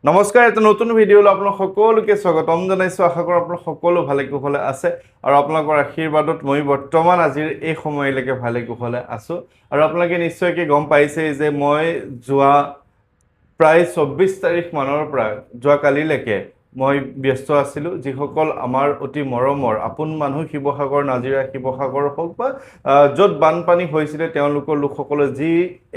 নমস্কাৰ, এটা নতুন ভিডিঅ'লৈ আপোনালোক সকলোকে স্বাগতম জনাইছোঁ। আশা কৰোঁ আপোনালোক সকলো ভালে কুশলে আছে আৰু আপোনালোকৰ আশীৰ্বাদত মই বৰ্তমান আজিৰ এই সময়লৈকে ভালে কুশলে আছোঁ। আৰু আপোনালোকে নিশ্চয়কৈ গম পাইছেই যে মই যোৱা প্ৰায় 24 তাৰিখ মানৰ পৰা যোৱাকালিলৈকে মই ব্যস্ত আছিলোঁ। যিসকল আমাৰ অতি মৰমৰ আপোন মানুহ শিৱসাগৰ নাজিৰা শিৱসাগৰ হওক বা য'ত বানপানী হৈছিলে তেওঁলোকৰ লোকসকলে যি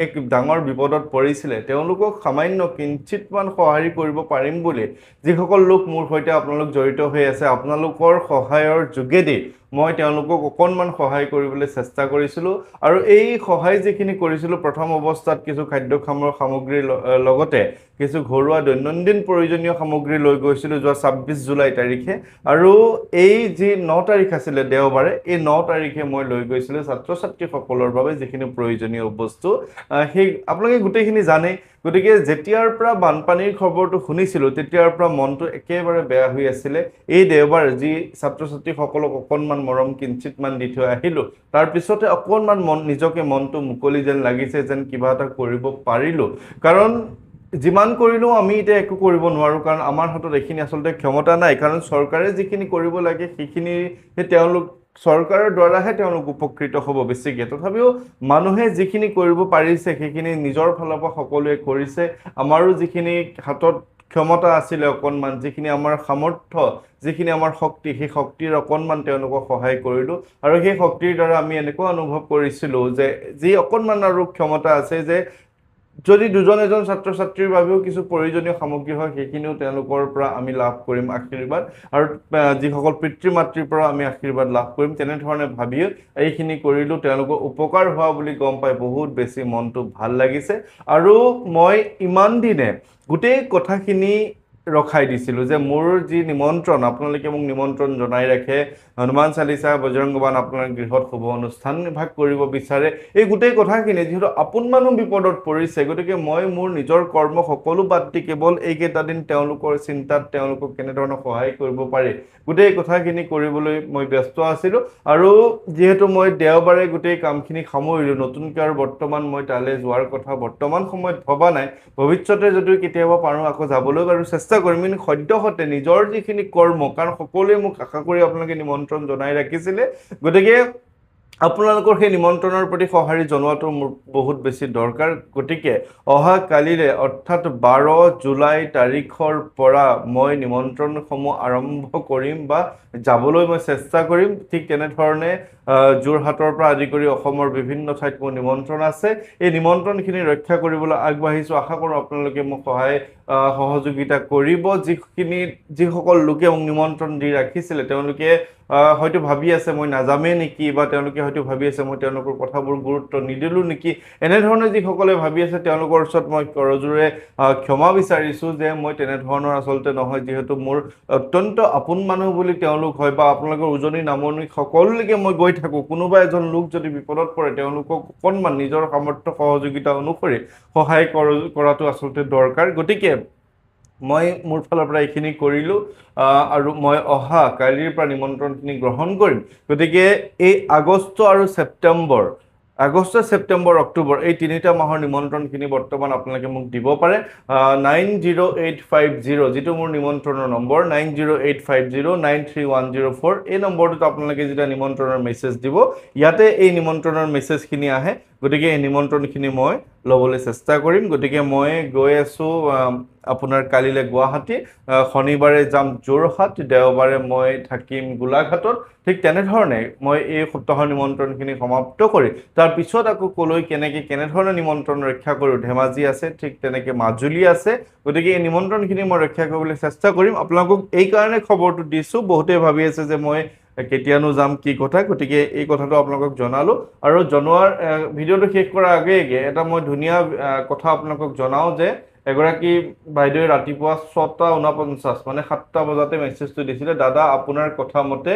এক ডাঙৰ বিপদত পৰিছিলে তেওঁলোকক সামান্য কিঞ্চিতমান সহায় কৰিব পাৰিম বুলি যিসকল লোক মোৰ সৈতে আপোনালোক জড়িত হৈ আছে, আপোনালোকৰ সহায়ৰ যোগেদি মই তেওঁলোকক অকণমান সহায় কৰিবলৈ চেষ্টা কৰিছিলোঁ। আৰু এই সহায় যিখিনি কৰিছিলোঁ, প্ৰথম অৱস্থাত কিছু খাদ্য সামগ্ৰীৰ লগতে কিছু ঘৰুৱা দৈনন্দিন প্ৰয়োজনীয় সামগ্ৰী লৈ গৈছিলোঁ যোৱা 26 জুলাই তাৰিখে। আৰু এই যি 9 তাৰিখ আছিলে দেওবাৰে, এই 9 তাৰিখে মই লৈ গৈছিলোঁ ছাত্ৰ ছাত্ৰীসকলৰ বাবে যিখিনি প্ৰয়োজনীয় বস্তু, সেই আপোনালোকে গোটেইখিনি জানেই। গতিকে যেতিয়াৰ পৰা বানপানীৰ খবৰটো শুনিছিলোঁ তেতিয়াৰ পৰা মনটো একেবাৰে বেয়া হৈ আছিলে। এই দেওবাৰ যি ছাত্ৰ ছাত্ৰীসকলক অকণমান মৰম কিঞ্চিতমান দি থৈ আহিলোঁ, তাৰপিছতে অকণমান নিজকে মনটো মুকলি যেন লাগিছে, যেন কিবা এটা কৰিব পাৰিলোঁ। কাৰণ যিমান কৰিলেও আমি এতিয়া একো কৰিব নোৱাৰোঁ, কাৰণ আমাৰ হাতত এইখিনি আচলতে ক্ষমতা নাই। কাৰণ চৰকাৰে যিখিনি কৰিব লাগে সেইখিনি চৰকাৰৰ দ্বাৰাহে তেওঁলোক উপকৃত হ'ব বেছিকৈ। তথাপিও মানুহে যিখিনি কৰিব পাৰিছে সেইখিনি নিজৰ ফালৰ পৰা সকলোৱে কৰিছে। আমাৰো যিখিনি হাতত ক্ষমতা আছিলে অকণমান, যিখিনি আমাৰ সামৰ্থ্য, যিখিনি আমাৰ শক্তি, সেই শক্তিৰ অকণমান তেওঁলোকক সহায় কৰিলোঁ। আৰু সেই শক্তিৰ দ্বাৰা আমি এনেকুৱা অনুভৱ কৰিছিলোঁ যে যি অকণমান আৰু ক্ষমতা আছে, যে যদি দুজন এজন ছাত্ৰ ছাত্ৰীৰ বাবেও কিছু প্ৰয়োজনীয় সামগ্ৰী হয় সেইখিনিও তেওঁলোকৰ পৰা আমি লাভ কৰিম আশীৰ্বাদ, আৰু যিসকল পিতৃ মাতৃৰ পৰা আমি আশীৰ্বাদ লাভ কৰিম, তেনেধৰণে ভাবিও এইখিনি কৰিলোঁ। তেওঁলোকৰ উপকাৰ হোৱা বুলি গম পাই বহুত বেছি মনটো ভাল লাগিছে। আৰু মই ইমান দিনে গোটেই কথাখিনি ৰখাই দিছিলোঁ যে মোৰ যি নিমন্ত্ৰণ, আপোনালোকে মোক নিমন্ত্ৰণ জনাই ৰাখে, হনুমান চালিচা বজৰংগ বাণ আপোনাৰ গৃহত শুভ অনুষ্ঠান ভাগ কৰিব বিচাৰে, এই গোটেই কথাখিনি যিহেতু আপোন মানুহ বিপদত পৰিছে, গতিকে মই মোৰ নিজৰ কৰ্ম সকলো বাদ দি কেৱল এইকেইটা দিন তেওঁলোকৰ চিন্তাত তেওঁলোকক কেনেধৰণে সহায় কৰিব পাৰি গোটেই কথাখিনি কৰিবলৈ মই ব্যস্ত আছিলোঁ। আৰু যিহেতু মই দেওবাৰে গোটেই কামখিনি সামৰিলোঁ নতুনকৈ, আৰু বৰ্তমান মই তালৈ যোৱাৰ কথা বৰ্তমান সময়ত ভবা নাই। ভৱিষ্যতে যদিও কেতিয়াবা পাৰোঁ আকৌ যাবলৈ বাৰু চেষ্টা কৰিম, কিন্তু সদ্যহতে নিজৰ যিখিনি কৰ্ম, কাৰণ সকলোৱে মোক আশা কৰি আপোনালোকে নিমন্ত্ৰণ জনাই ৰাখিছিলে, গতিকে আপোনালোকৰ সেই নিমন্ত্ৰণৰ প্ৰতি সঁহাৰি জনোৱাটো মোৰ বহুত বেছি দৰকাৰ। গতিকে অহা কালিলৈ অৰ্থাৎ 12 জুলাই তাৰিখৰ পৰা মই নিমন্ত্ৰণসমূহ আৰম্ভ কৰিম বা যাবলৈ মই চেষ্টা কৰিম। ঠিক তেনেধৰণে যোৰহাটৰ পৰা আদি কৰি অসমৰ বিভিন্ন ঠাইত মোৰ নিমন্ত্ৰণ আছে। এই নিমন্ত্ৰণখিনি ৰক্ষা কৰিবলৈ আগবাঢ়িছোঁ। আশা কৰোঁ আপোনালোকে মোক সহযোগিতা কৰিব। যিসকল লোকে মোক নিমন্ত্ৰণ দি ৰাখিছিলে তেওঁলোকে হয়তো ভাবি আছে মই নাযামেই নেকি, বা তেওঁলোকে হয়তো ভাবি আছে মই তেওঁলোকৰ কথাবোৰ গুৰুত্ব নিদিলোঁ নেকি। এনেধৰণে যিসকলে ভাবি আছে তেওঁলোকৰ ওচৰত মই কৰজোৰে ক্ষমা বিচাৰিছোঁ যে মই তেনেধৰণৰ আচলতে নহয়। যিহেতু মোৰ অত্যন্ত আপোন মানুহ বুলি তেওঁলোক হয়, বা আপোনালোকৰ উজনি নামনি সকলোলৈকে মই গৈ থাকোঁ। কোনোবা এজন লোক যদি বিপদত পৰে তেওঁলোকক অকণমান নিজৰ সামৰ্থ্য সহযোগিতা অনুসৰি সহায় কৰাটো আচলতে দৰকাৰ। গতিকে মই মোৰ ফালৰ পৰা এইখিনি কৰিলোঁ, আৰু মই অহা কালিৰ পৰা নিমন্ত্ৰণখিনি গ্ৰহণ কৰিম। গতিকে এই আগষ্ট, ছেপ্টেম্বৰ, অক্টোবৰ এই 3টা মাহৰ নিমন্ত্ৰণখিনি বৰ্তমান আপোনালোকে মোক দিব পাৰে। 90850 যিটো মোৰ নিমন্ত্ৰণৰ নম্বৰ, 90850931104, এই নম্বৰটোত আপোনালোকে যেতিয়া নিমন্ত্ৰণৰ মেছেজ দিব, ইয়াতে এই নিমন্ত্ৰণৰ মেছেজখিনি আহে। গতিকে এই নিমন্ত্ৰণখিনি মই ল'বলৈ চেষ্টা কৰিম। গতিকে মই গৈ আছোঁ আপোনাৰ কালিলৈ গুৱাহাটী, শনিবাৰে যাম যোৰহাট, দেওবাৰে মই থাকিম গোলাঘাটত। ঠিক তেনেধৰণে মই এই সপ্তাহৰ নিমন্ত্ৰণখিনি সমাপ্ত কৰি তাৰপিছত আকৌ ক'লৈ কেনেধৰণে নিমন্ত্ৰণ ৰক্ষা কৰোঁ, ধেমাজি আছে, ঠিক তেনেকৈ মাজুলী আছে। গতিকে এই নিমন্ত্ৰণখিনি মই ৰক্ষা কৰিবলৈ চেষ্টা কৰিম। আপোনালোকক এইকাৰণে খবৰটো দিছোঁ, বহুতেই ভাবি আছে যে মই কেতিয়ানো যাম, কি কথা। গতিকে এই কথাটো আপোনালোকক জনালোঁ। আৰু জনোৱাৰ ভিডিঅ'টো শেষ কৰাৰ আগে এটা মই ধুনীয়া কথা আপোনালোকক জনাওঁ যে এগৰাকী বাইদেৱে ৰাতিপুৱা 6:49 মানে 7টা বজাতে মেছেজটো দিছিলে, দাদা আপোনাৰ কথা মতে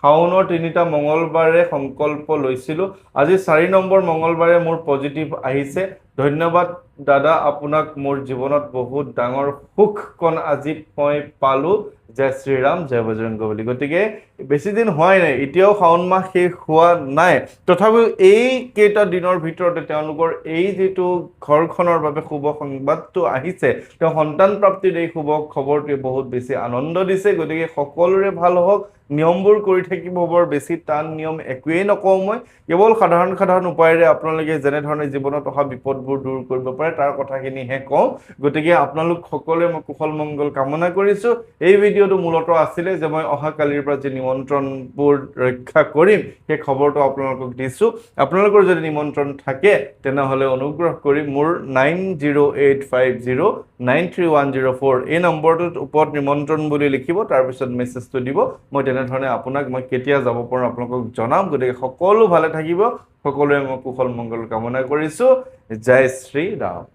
শাওনৰ 3টা মঙলবাৰে সংকল্প লৈছিলোঁ, আজি 4 নম্বৰ মঙলবাৰে মোৰ পজিটিভ আহিছে, ধন্যবাদ দাদা আপোনাক মোৰ জীৱনত বহুত ডাঙৰ সুখকণ আজি মই পালো জয় শ্ৰীৰাম জয় বজৰংগবলী গতিকে বেছি দিন হোৱাই নাই এতিয়াও শাওণ মাহ শেষ হোৱা নাই তথাপিও এই কেইটা দিনৰ ভিতৰতে তেওঁলোকৰ এই যিটো ঘৰখনৰ বাবে শুভ সংবাদটো আহিছে তেওঁ সন্তান প্ৰাপ্তিৰ এই শুভ খবৰটোৱে বহুত বেছি আনন্দ দিছে গতিকে সকলোৰে ভাল হওক নিয়মবোৰ কৰি থাকিব বৰ বেছি টান নিয়ম একোৱেই নকওঁ মই কেৱল সাধাৰণ উপায়েৰে আপোনালোকে যেনেধৰণে জীৱনত অহা বিপদবোৰ দূৰ কৰিব পাৰে তাৰ কথাখিনিহে কওঁ গতিকে আপোনালোক সকলোৱে মই কুশল মংগল কামনা কৰিছোঁ এই ভিডিঅ'টো মূলতঃ আছিলে যে মই অহা কালিৰ পৰা যে নিমন্ত্ৰণবোৰ ৰক্ষা কৰিম সেই খবৰটো আপোনালোকক দিছোঁ আপোনালোকৰ যদি নিমন্ত্ৰণ থাকে তেনেহ'লে অনুগ্ৰহ কৰি মোৰ 9085093104 এই নম্বৰটোত ওপৰত নিমন্ত্ৰণ বুলি লিখিব তাৰপিছত মেছেজটো দিব মই তেনেধৰণে আপোনাক মই কেতিয়া যাব পাৰোঁ আপোনালোকক জনাম গতিকে সকলো ভালে থাকিব সকলোৱে মই কুশল মংগল কামনা কৰিছোঁ জয় শ্ৰী ৰাম